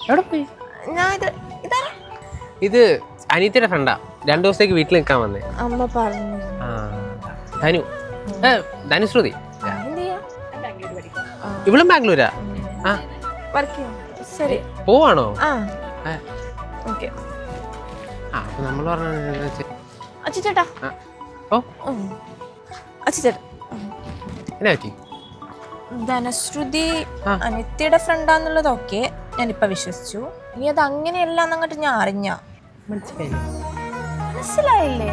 എവിടെ പോയി? ഇത് അനിയത്തിയുടെ ഫ്രണ്ടാ. 2 ദിവസത്തേക്ക് വീട്ടിൽ നിൽക്കാൻ വന്നേ. അമ്മ പറഞ്ഞു. ധനു ധനുശ്രുതി. ഇവളും ബാംഗ്ലൂരാ. ശരി പോവാണോ? ഓക്കെ. അപ്പൊ നമ്മൾ പറഞ്ഞ അച്ഛേട്ടാ. ഓ അച്ഛേട്ടാ, എന്നാ പറ്റി? ധനശ്രുതി അനിത്യയുടെ ഫ്രണ്ടാന്നുള്ളതൊക്കെ ഞാനിപ്പോ വിശ്വസിച്ചു. ഇനി അത് അങ്ങനെയല്ല എന്നങ്ങോട്ട് ഞാൻ അറിഞ്ഞ. മനസ്സിലായില്ലേ? മനസ്സിലായില്ലേ?